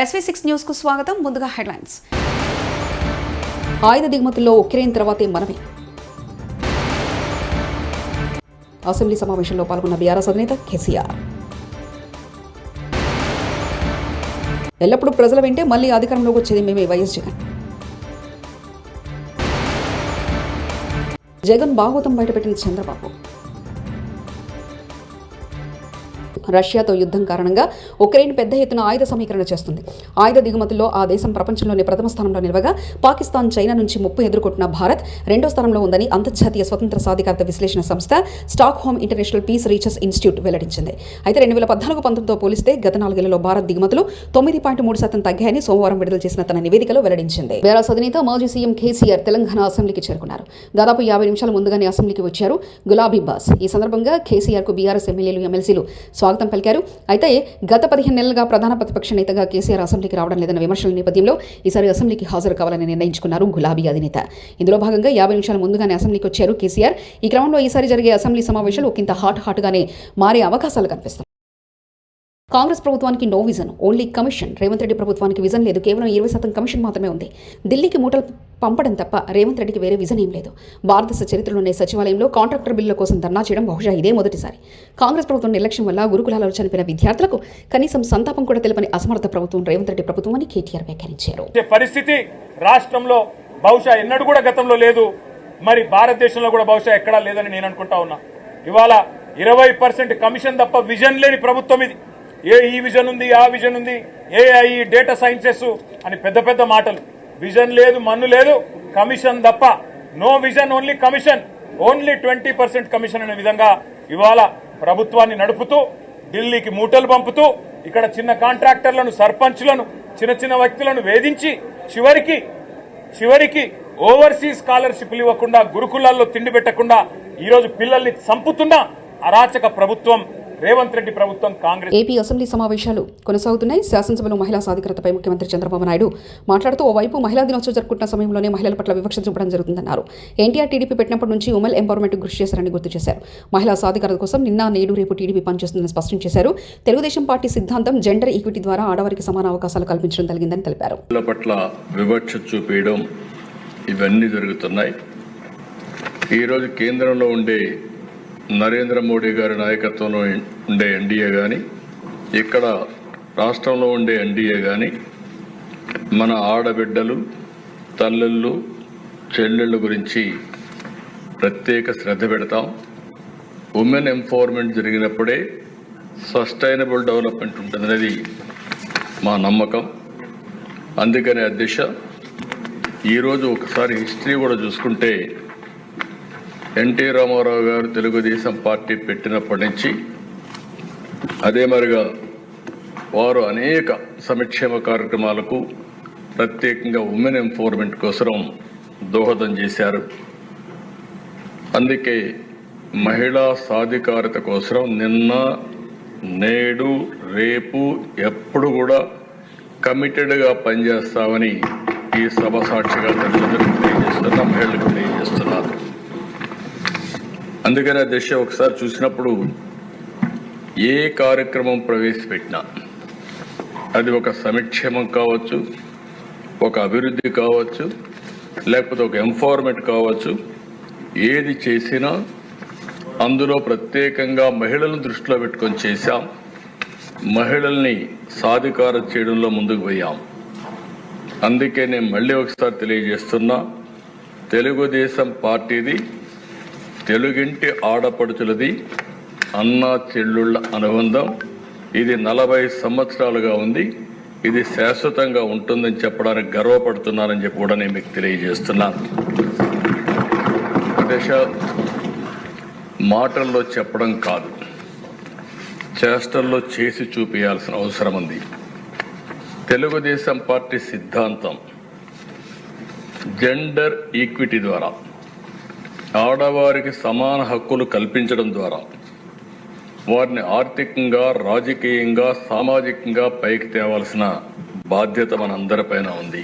SV6 news కు స్వాగతం. ముందుగా హెడ్లైన్స్. ఆయుధ దిగుమతుల్లో ఉక్రెయిన్ తర్వాతే మనమే. అసెంబ్లీ సమావేశంలో పాల్గొన్న బీఆర్ఎస్ అధినేత కేసీఆర్. ఎల్లప్పుడూ ప్రజల వెంటే మళ్లీ అధికారంలోకి వచ్చేది మేమే వైఎస్ జగన్. జగన్ భాగవతం బయటపెట్టిన చంద్రబాబు. రష్యాతో యుద్ధం కారణంగా ఉక్రెయిన్ పెద్ద ఎత్తున ఆయుధ సమీకరణ చేస్తుంది. ఆయుధ దిగుమతుల్లో ఆ దేశం ప్రపంచంలోనే ప్రథమ స్థానంలో నిలవగా పాకిస్తాన్, చైనా నుంచి ముప్పు ఎదుర్కొంటున్న భారత్ రెండో స్థానంలో ఉందని అంతర్జాతీయ స్వతంత్ర సాధికారత విశ్లేషణ సంస్థ Stockholm International Peace Research Institute వెల్లడించింది. అయితే 2014-19తో పోలిస్తే గత 4 ఏళ్లలో భారత్ దిగుమతులు 9.3% తగ్గాయని సోమవారం విడుదల చేసిన తన నివేదికలో వెల్లడించింది. బీఆర్ఎస్ అధినేత మాజీ సీఎం కేసీఆర్ తెలంగాణ అసెంబ్లీకి చేరుకున్నారు. దాదాపు 50 నిమిషాల ముందుగానే అసెంబ్లీకి వచ్చారు గులాబీ బాస్. ఈ సందర్భంగా కేసీఆర్ కు బీఆర్ఎస్ ఎమ్మెల్యేలు, ఎమ్మెల్సీలు స్వాగతం పలికారు. అయితే గత 15 నెలలుగా ప్రధాన ప్రతిపక్ష నేతగా కేసీఆర్ అసెంబ్లీకి రావడం లేదన్న విమర్శల నేపథ్యంలో ఈసారి అసెంబ్లీకి హాజరు కావాలని నిర్ణయించుకున్నారు గులాబీ అధినేత. ఇందులో భాగంగా 50 నిమిషాల ముందుగానే అసెంబ్లీకి వచ్చారు కేసీఆర్. ఈ క్రమంలో ఈసారి జరిగే అసెంబ్లీ సమావేశాలు ఒకంత హాట్గానే మారే అవకాశాలు కనిపిస్తాయి. కాంగ్రెస్ ప్రభుత్వానికి no vision, only commission. Revanth Reddy ప్రభుత్వానికి విజన్ లేదు, కేవలం 20% కమిషన్ మాత్రమే ఉంది. ఢిల్లీకి మూటలు పంపడం తప్ప రేవంత్ రెడ్డికి వేరే విజన్ ఏం లేదు. భారతదేశ చరిత్రలోనే సచివాలయంలో కాంట్రాక్టర్ బిల్లుల కోసం ధర్నా చేయడం బహుశా ఇదే మొదటిసారి. కాంగ్రెస్ ప్రభుత్వం నిర్లక్ష్యం వల్ల గురుకులాలలో చనిపోయిన విద్యార్థులకు కనీసం సంతాపం కూడా తెలపని అసమర్థ ప్రభుత్వం రేవంత్ రెడ్డి ప్రభుత్వం అని కేటీఆర్ వ్యాఖ్యానించారు. పరిస్థితి రాష్ట్రంలో బహుశా ఎన్నడూ కూడా గతంలో లేదు, మరి భారతదేశంలో కూడా బహుశా ఎక్కడా లేదని నేను అనుకుంటా ఉన్నా. ఇవాళ 20% కమిషన్ తప్ప విజన్ లేని ప్రభుత్వం ఇది. ఈ విజన్ ఉంది, ఆ విజన్ ఉంది, AI, డేటా సైన్సెస్ అని పెద్ద పెద్ద మాటలు. విజన్ లేదు, మన్ను లేదు, కమిషన్ తప్ప. No vision, only commission, only 20% commission అనే విధంగా ఇవాళ ప్రభుత్వాన్ని నడుపుతూ ఢిల్లీకి మూటలు పంపుతూ ఇక్కడ చిన్న కాంట్రాక్టర్లను, సర్పంచ్లను, చిన్న చిన్న వ్యక్తులను వేధించి చివరికి ఓవర్సీస్ స్కాలర్షిప్లు ఇవ్వకుండా, గురుకులాల్లో తిండి పెట్టకుండా ఈరోజు పిల్లల్ని చంపుతున్న అరాచక ప్రభుత్వం రేవంత్ రెడ్డి ప్రభుత్వం, కాంగ్రెస్. ఏపీ అసెంబ్లీ సమావేశాలు కొనసాగుతున్నాయి. శాసనసభలో మహిళా సాధికారతపై ముఖ్యమంత్రి చంద్రబాబు నాయుడు మాట్లాడుతూ ఓవైపు మహిళా దినోత్సవం జరుపుకుంటున్న సమయంలోనే మహిళల పట్ల వివక్ష చూపడం జరుగుతుందన్నారు. ఎన్టీఆర్ టీడీపీ పెట్టినప్పటి నుంచి ఉమెన్ ఎంపవర్మెంట్ కృషి చేశారని గుర్తు చేశారు. మహిళా సాధికారత కోసం నిన్న, నేడు, రేపు టీడీపీ పనిచేస్తుందని స్పష్టం చేశారు. తెలుగుదేశం పార్టీ సిద్ధాంతం జెండర్ ఈక్విటీ ద్వారా ఆడవారికి సమాన అవకాశాలు కల్పించడం జరిగిందని తెలిపారు. పట్ల వివక్ష చూపేయడం ఇవన్నీ జరుగుతున్నాయి. ఈరోజు కేంద్రంలో ఉండే నరేంద్ర మోడీ గారి నాయకత్వంలో ఉండే ఎన్డీఏ కానీ, ఇక్కడ రాష్ట్రంలో ఉండే ఎన్డీఏ కానీ మన ఆడబిడ్డలు, తల్లుళ్ళు, చెల్లెళ్ళ గురించి ప్రత్యేక శ్రద్ధ పెడతాం. ఉమెన్ ఎంపవర్మెంట్ జరిగినప్పుడే సస్టైనబుల్ డెవలప్మెంట్ ఉంటుందనేది మా నమ్మకం. అందుకనే అధ్యక్ష, ఈరోజు ఒకసారి హిస్టరీ కూడా చూసుకుంటే ఎన్టీ రామారావు గారు తెలుగుదేశం పార్టీ పెట్టినప్పటి నుంచి అదే మరిగా వారు అనేక సంక్షేమ కార్యక్రమాలకు ప్రత్యేకంగా ఉమెన్ ఎంపవర్మెంట్ కోసం దోహదం చేశారు. అందుకే మహిళా సాధికారత కోసం నిన్న, నేడు, రేపు ఎప్పుడు కూడా కమిటెడ్గా పనిచేస్తామని ఈ సభ సాక్షిగా తల్లిదండ్రులకు తెలియజేస్తున్నా, మహిళలకు తెలియజేస్తున్నారు. అందుకనే అధ్యక్ష, ఒకసారి చూసినప్పుడు ఏ కార్యక్రమం ప్రవేశపెట్టినా అది ఒక సంక్షేమం కావచ్చు, ఒక అభివృద్ధి కావచ్చు, లేకపోతే ఒక ఎంపవర్మెంట్ కావచ్చు, ఏది చేసినా అందులో ప్రత్యేకంగా మహిళలను దృష్టిలో పెట్టుకొని చేశాం. మహిళల్ని సాధికారం చేయడంలో ముందుకు పోయాం. అందుకే నేను మళ్ళీ ఒకసారి తెలియజేస్తున్నా, తెలుగుదేశం పార్టీది తెలుగింటి ఆడపడుచులది అన్నా చెల్లుళ్ళ అనుబంధం. ఇది 40 సంవత్సరాలుగా ఉంది. ఇది శాశ్వతంగా ఉంటుందని చెప్పడానికి గర్వపడుతున్నానని చెప్పి కూడా నేను మీకు తెలియజేస్తున్నాను. దేశ మాటల్లో చెప్పడం కాదు, చేష్టల్లో చేసి చూపించాల్సిన అవసరం ఉంది. తెలుగుదేశం పార్టీ సిద్ధాంతం జెండర్ ఈక్విటీ ద్వారా, ఆడవారికి సమాన హక్కులు కల్పించడం ద్వారా వారిని ఆర్థికంగా, రాజకీయంగా, సామాజికంగా పైకి తేవాల్సిన బాధ్యత మనందరిపైన ఉంది.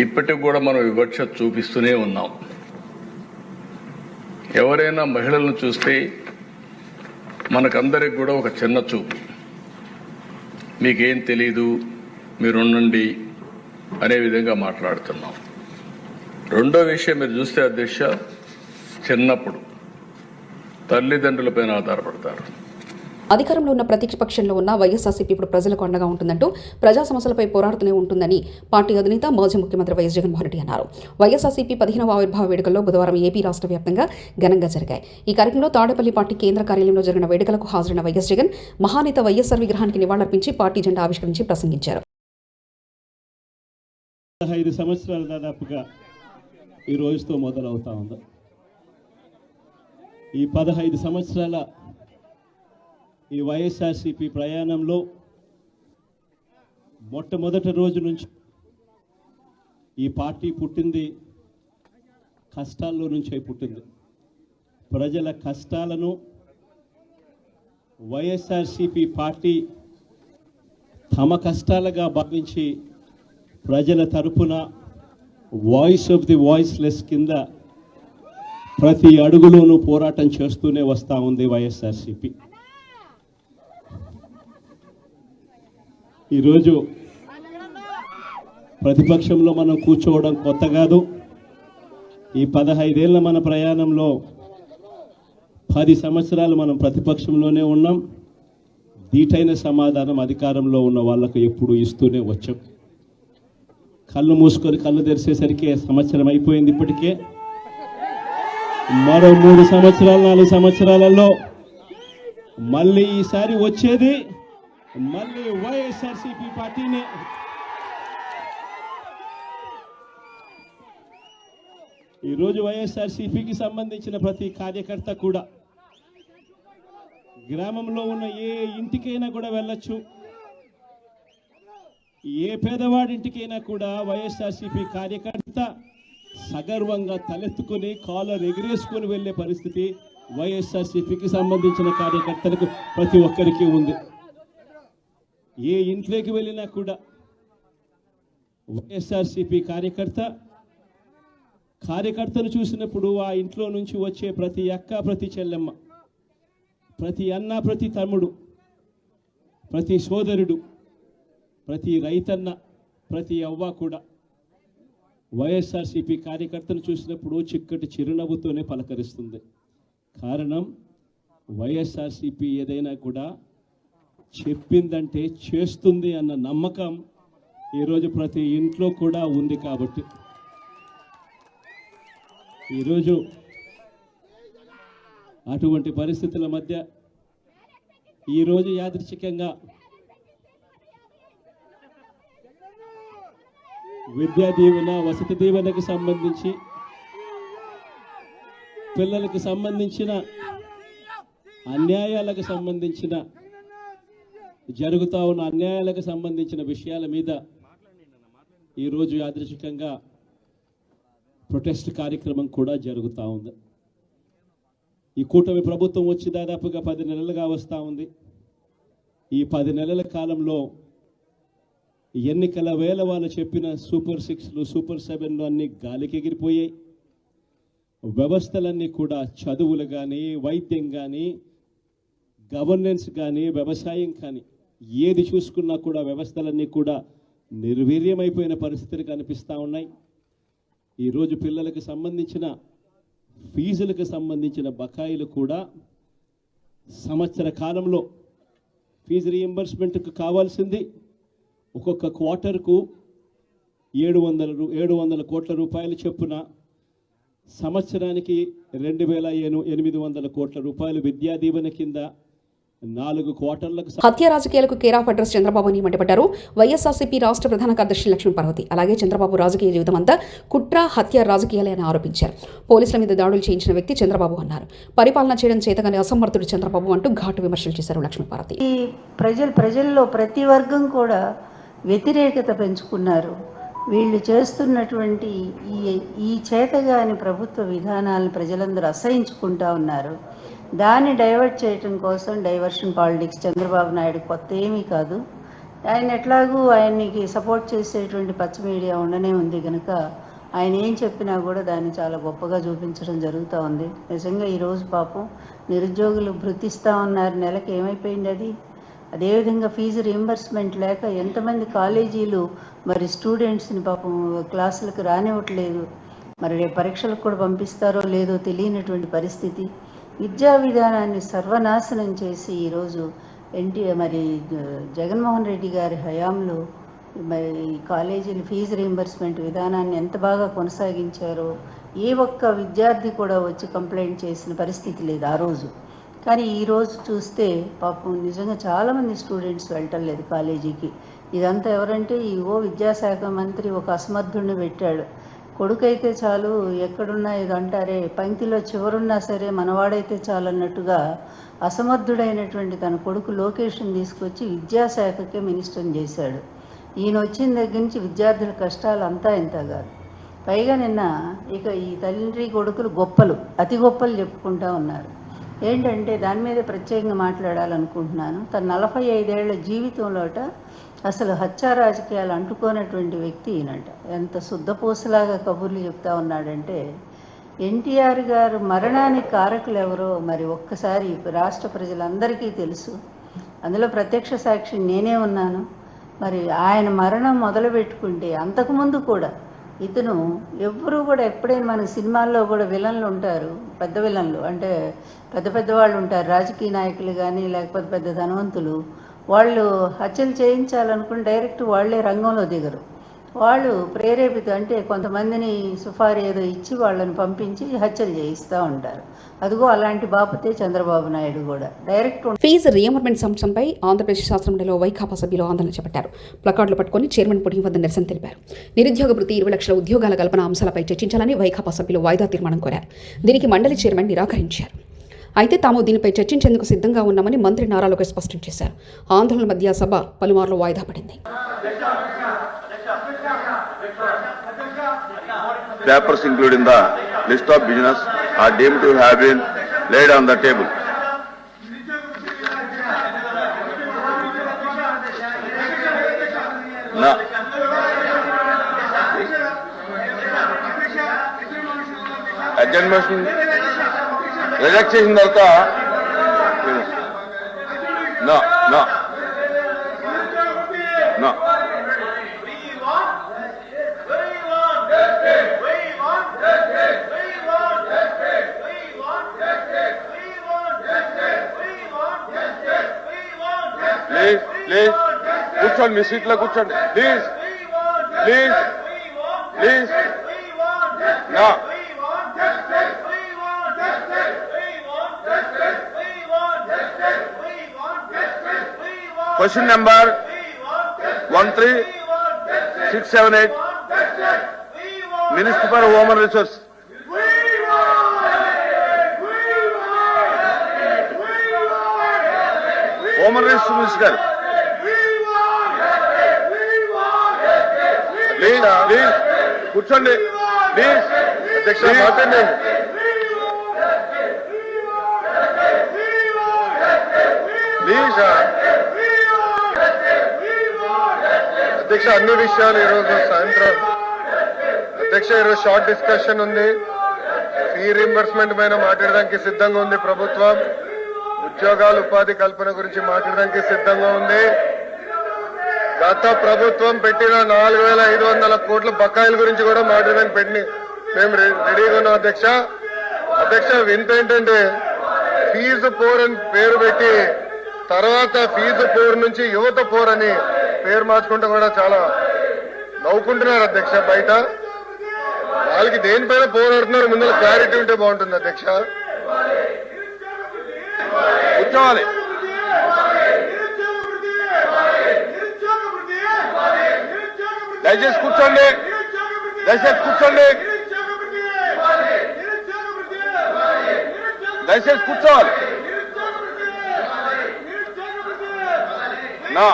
ఇప్పటికి కూడా మనం వివక్ష చూపిస్తూనే ఉన్నాం. ఎవరైనా మహిళలను చూస్తే మనకందరికి కూడా ఒక చిన్న చూపు. మీకేం తెలీదు, మీరుండండి అనే విధంగా మాట్లాడుతున్నాం. రెండో విషయం మీరు చూస్తే అధ్యక్ష, చిన్నప్పుడు తల్లిదండ్రులపైన ఆధారపడతారు. అధికారంలో ఉన్న ప్రతిపక్షంలో ఉన్న వైఎస్ఆర్సీపీ ఇప్పుడు ప్రజలకు అండగా ఉంటుందంటూ ప్రజా సమస్యలపై పోరాడుతూనే ఉంటుందని పార్టీ అధినేత మాజీ ముఖ్యమంత్రి వైఎస్ జగన్మోహన్ రెడ్డి అన్నారు. వైఎస్ఆర్సీపీ 15వ ఆవిర్భావ వేడుకల్లో బుధవారం ఏపీ రాష్ట్ర వ్యాప్తంగా ఘనంగా జరిగాయి. ఈ కార్యక్రమంలో తాడేపల్లి పార్టీ కేంద్ర కార్యాలయంలో జరిగిన వేడుకలకు హాజరైన వైఎస్ జగన్ మహానేత వైఎస్ఆర్ విగ్రహానికి నివాళులర్పించి పార్టీ జెండా ఆవిష్కరించి ప్రసంగించారు. 15 సంవత్సరాలు దాదాపుగా ఈ రోజుతో మొదలవుతా ఉంది. ఈ 15 సంవత్సరాల ఈ వైఎస్ఆర్సీపీ ప్రయాణంలో మొట్టమొదటి రోజు నుంచి ఈ పార్టీ పుట్టింది కష్టాల్లో నుంచే పుట్టింది. ప్రజల కష్టాలను వైఎస్ఆర్సీపీ పార్టీ తమ కష్టాలుగా భావించి ప్రజల తరపున వాయిస్ ఆఫ్ ది వాయిస్లెస్ కింద ప్రతి అడుగులోనూ పోరాటం చేస్తూనే వస్తూ ఉంది వైఎస్ఆర్సీపీ. ఈరోజు ప్రతిపక్షంలో మనం కూర్చోవడం కొత్త కాదు. ఈ 15 ఏళ్ల మన ప్రయాణంలో 10 సంవత్సరాలు మనం ప్రతిపక్షంలోనే ఉన్నాం. దీటైన సమాధానం అధికారంలో ఉన్న వాళ్ళకు ఎప్పుడు ఇస్తూనే వచ్చాం. కళ్ళు మూసుకొని కళ్ళు తెరిచేసరికి సంవత్సరం అయిపోయింది. ఇప్పటికే మరో 3 సంవత్సరాలు 4 సంవత్సరాలలో మళ్ళీ ఈసారి వచ్చేది మళ్ళీ వైఎస్ఆర్సీపీ పార్టీనే. ఈరోజు వైఎస్ఆర్సీపీకి సంబంధించిన ప్రతి కార్యకర్త కూడా గ్రామంలో ఉన్న ఏ ఇంటికైనా కూడా వెళ్ళొచ్చు. ఏ పేదవాడింటికైనా కూడా వైఎస్ఆర్సీపీ కార్యకర్త సగర్వంగా తలెత్తుకుని కాలర్ ఎగిరేసుకొని వెళ్లే పరిస్థితి వైఎస్ఆర్సీపీకి సంబంధించిన కార్యకర్తలకు ప్రతి ఒక్కరికి ఉంది. ఏ ఇంట్లోకి వెళ్ళినా కూడా వైఎస్ఆర్సీపీ కార్యకర్తను చూసినప్పుడు ఆ ఇంట్లో నుంచి వచ్చే ప్రతి అక్క, ప్రతి చెల్లెమ్మ, ప్రతి అన్న, ప్రతి తమ్ముడు, ప్రతి సోదరుడు, ప్రతి రైతన్న, ప్రతి అవ్వ కూడా వైఎస్ఆర్సీపీ కార్యకర్తను చూసినప్పుడు చిక్కటి చిరునవ్వుతోనే పలకరిస్తుంది. కారణం వైఎస్ఆర్సీపీ ఏదైనా కూడా చెప్పిందంటే చేస్తుంది అన్న నమ్మకం ఈరోజు ప్రతి ఇంట్లో కూడా ఉంది. కాబట్టి ఈరోజు అటువంటి పరిస్థితుల మధ్య ఈరోజు యాదృచ్ఛికంగా విద్యా దీవెన, వసతి దీవెనకు సంబంధించి పిల్లలకు సంబంధించిన అన్యాయాలకు సంబంధించిన జరుగుతూ ఉన్న అన్యాయాలకు సంబంధించిన విషయాల మీద ఈరోజు యాదృచ్ఛికంగా ప్రొటెస్ట్ కార్యక్రమం కూడా జరుగుతూ ఉంది. ఈ కూటమి ప్రభుత్వం వచ్చి దాదాపుగా 10 నెలలుగా వస్తూ ఉంది. ఈ 10 నెలల కాలంలో ఎన్నికల వేళ వాళ్ళు చెప్పిన సూపర్ 6లు, సూపర్ 7లు అన్నీ గాలికి ఎగిరిపోయాయి. వ్యవస్థలన్నీ కూడా చదువులు కానీ, వైద్యం కానీ, గవర్నెన్స్ కానీ, వ్యవసాయం కానీ ఏది చూసుకున్నా కూడా వ్యవస్థలన్నీ కూడా నిర్వీర్యమైపోయిన పరిస్థితులు కనిపిస్తూ ఉన్నాయి. ఈరోజు పిల్లలకు సంబంధించిన ఫీజులకు సంబంధించిన బకాయిలు కూడా సంవత్సర కాలంలో ఫీజు రీఎంబర్స్మెంట్కు కావాల్సింది ఒక్కొక్క క్వార్టర్కు 700 కోట్ల రూపాయలు చొప్పున సంవత్సరానికి 2,800 కోట్ల రూపాయలు విద్యా దీవెన కింద 4 క్వార్టర్లకు హత్య రాజకీయాలకు కేర్ ఆఫ్ అడ్రస్ చంద్రబాబు అని మండిపడ్డారు వైఎస్ఆర్సీపీ రాష్ట్ర ప్రధాన కార్యదర్శి లక్ష్మీ పార్వతి. అలాగే చంద్రబాబు రాజకీయ జీవితం అంతా కుట్ర, హత్య రాజకీయాలే అని ఆరోపించారు. పోలీసుల మీద దాడులు చేయించిన వ్యక్తి చంద్రబాబు అన్నారు. పరిపాలన చేయడం చేతగానే అసమర్థుడు చంద్రబాబు అంటూ ఘాటు విమర్శలు చేశారు లక్ష్మీ పార్వతి. ప్రజల్లో ప్రతి వర్గం కూడా వ్యతిరేకత పెంచుకున్నారు. వీళ్ళు చేస్తున్నటువంటి ఈ చేతగాని ప్రభుత్వ విధానాలను ప్రజలందరూ అసహించుకుంటా ఉన్నారు. దాన్ని డైవర్ట్ చేయడం కోసం డైవర్షన్ పాలిటిక్స్ చంద్రబాబు నాయుడు కొత్త ఏమీ కాదు. ఆయన ఎట్లాగూ ఆయనకి సపోర్ట్ చేసేటువంటి పచ్చ మీడియా ఉండనే ఉంది కనుక ఆయన ఏం చెప్పినా కూడా దాన్ని చాలా గొప్పగా చూపించడం జరుగుతూ ఉంది. నిజంగా ఈరోజు పాపం నిరుద్యోగులు భృతిస్తూ ఉన్నారు. నెలకి ఏమైపోయింది అది అదేవిధంగా ఫీజు రీయింబర్స్మెంట్ లేక ఎంతమంది కాలేజీలు మరి స్టూడెంట్స్ని పాపం క్లాసులకు రానివ్వట్లేదు. మరి రేపు పరీక్షలకు కూడా పంపిస్తారో లేదో తెలియనటువంటి పరిస్థితి. విద్యా విధానాన్ని సర్వనాశనం చేసి ఈరోజు మరి జగన్మోహన్ రెడ్డి గారి హయాంలో మరి కాలేజీల ఫీజు రీయింబర్స్మెంట్ విధానాన్ని ఎంత బాగా కొనసాగించారో ఏ ఒక్క విద్యార్థి కూడా వచ్చి కంప్లైంట్ చేసిన పరిస్థితి లేదు ఆ రోజు. కానీ ఈరోజు చూస్తే పాపం నిజంగా చాలామంది స్టూడెంట్స్ వెళ్ళటం లేదు కాలేజీకి. ఇదంతా ఎవరంటే విద్యాశాఖ మంత్రి ఒక అసమర్థుడిని పెట్టాడు. కొడుకైతే చాలు, ఎక్కడున్నా ఇది అంటారే, పంక్తిలో చివరున్నా సరే మనవాడైతే చాలు అన్నట్టుగా అసమర్థుడైనటువంటి తన కొడుకు లోకేష్ని తీసుకొచ్చి విద్యాశాఖకే మినిస్టర్ని చేశాడు. ఈయన వచ్చిన దగ్గర నుంచి విద్యార్థుల కష్టాలు అంతా ఇంత కాదు. పైగా నిన్న ఈ తండ్రి కొడుకులు గొప్పలు, అతి గొప్పలు చెప్పుకుంటా ఉన్నారు. ఏంటంటే దాని మీద ప్రత్యేకంగా మాట్లాడాలనుకుంటున్నాను. తన 45 ఏళ్ల జీవితంలోట అసలు హత్యా రాజకీయాలు అంటుకోనటువంటి వ్యక్తి ఈయనట. ఎంత శుద్ధపూసలాగా కబుర్లు చెప్తా ఉన్నాడంటే, ఎన్టీఆర్ గారు మరణానికి కారకులు ఎవరో మరి ఒక్కసారి రాష్ట్ర ప్రజలందరికీ తెలుసు. అందులో ప్రత్యక్ష సాక్షి నేనే ఉన్నాను. మరి ఆయన మరణం మొదలు పెట్టుకుంటే అంతకుముందు కూడా ఇతను ఎవ్వరూ కూడా ఎప్పుడైనా మన సినిమాల్లో కూడా విలన్లు ఉంటారు, పెద్ద విలన్లు అంటే పెద్ద వాళ్ళు ఉంటారు, రాజకీయ నాయకులు కానీ లేకపోతే పెద్ద ధనవంతులు. వాళ్ళు హత్యలు చేయించాలనుకుని డైరెక్ట్ వాళ్లే రంగంలో దిగరు. వాళ్ళు ప్రేరేపిత అంటే కొంతమందిని సుఫారీ ఏదో ఇచ్చి వాళ్ళని పంపించి హత్యలు చేయిస్తూ ఉంటారు. అదిగో అలాంటి బాపతే చంద్రబాబు నాయుడు కూడా డైరెక్ట్. ఫీజు రీయింబర్స్మెంట్ అంశంపై ఆంధ్రప్రదేశ్ శాసనమండలిలో వైకాపా సభ్యులు ఆందోళన చేపట్టారు. ప్లకార్డులు పట్టుకుని చైర్మన్ పుడింగ్ వద్ద నిరసన తెలిపారు. నిరుద్యోగ వృత్తి 20 లక్షల ఉద్యోగాల కల్పన అంశాలపై చర్చించాలని వైకాపా సభ్యులు వాయిదా తీర్మానం కోరారు. దీనికి మండలి చైర్మన్ నిరాకరించారు. అయితే తాము దీనిపై చర్చించేందుకు సిద్ధంగా ఉన్నామని మంత్రి నారా లోకేష్ స్పష్టం చేశారు. ఆందోళన మధ్య సభ పలుమార్లు వాయిదా పడింది. Papers included in the list of business are deemed to have been laid on the table. Now, adjournment reject చేసిన తర్వాత no. ప్లీజ్ కూర్చోండి, మీ సీట్లో కూర్చోండి. Please question number 13678 minister for human resource. Human resource minister గారు please కూర్చోండి. Please అధ్యక్ష మాట్లాడండి. Please అధ్యక్ష అన్ని విషయాలు ఈరోజు సాయంత్రం అధ్యక్ష ఈరోజు షార్ట్ డిస్కషన్ ఉంది. ఫీ రీయింబర్స్మెంట్ పైన మాట్లాడడానికి సిద్ధంగా ఉంది ప్రభుత్వం. ఉద్యోగాలు ఉపాధి కల్పన గురించి మాట్లాడడానికి సిద్ధంగా ఉంది. గత ప్రభుత్వం పెట్టిన 4500 కోట్ల బకాయిల గురించి కూడా మాట్లాడడానికి మేము రెడీగా ఉన్నాం అధ్యక్ష. వింత ఏంటంటే ఫీజు పోర్ అని పేరు పెట్టి తర్వాత ఫీజు పోర్ నుంచి యువత పోర్ అని పేరు మార్చుకుంటూ కూడా చాలా నవ్వుకుంటున్నారు అధ్యక్ష. బయట వాళ్ళకి దేనిపైన పోరాడుతున్నారు ముందు క్లారిటీ ఉంటే బాగుంటుంది అధ్యక్ష. కూర్చోవాలి. దయచేసి కూర్చోండి. దయచేసి కూర్చోవాలి. నా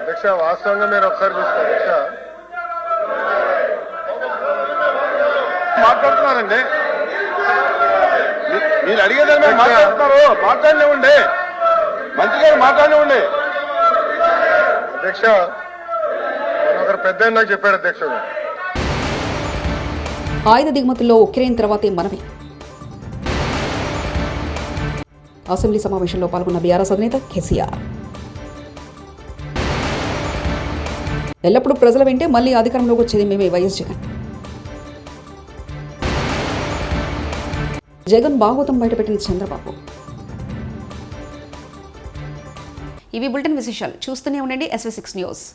అధ్యక్ష వాస్తవంగా మీరు ఒకసారి చూస్తే అధ్యక్ష మాట్లాడుతున్నారండి. మీరు అడిగేదాని మీద మాట్లాడుతున్నారు. మాట్లాడనివ్వండి, మంత్రి గారు మాట్లాడనివ్వండి. అధ్యక్ష, ఒకరు పెద్ద నాకు చెప్పాడు అధ్యక్షుడు. ఆయుధ దిగుమతుల్లో ఉక్రెయిన్ తర్వాతే మనమే. అసెంబ్లీ సమావేశంలో పాల్గొన్న బీఆర్ఎస్ అధినేత కేసీఆర్. ఎల్లప్పుడూ ప్రజల వెంటే మళ్లీ అధికారంలోకి వచ్చేది మేమే వైఎస్ జగన్. జగన్ భాగవతం బయటపెట్టిన చంద్రబాబు. ఇవి బులెటిన్ విశేషాలు. చూస్తూనే ఉండండి SV6 న్యూస్.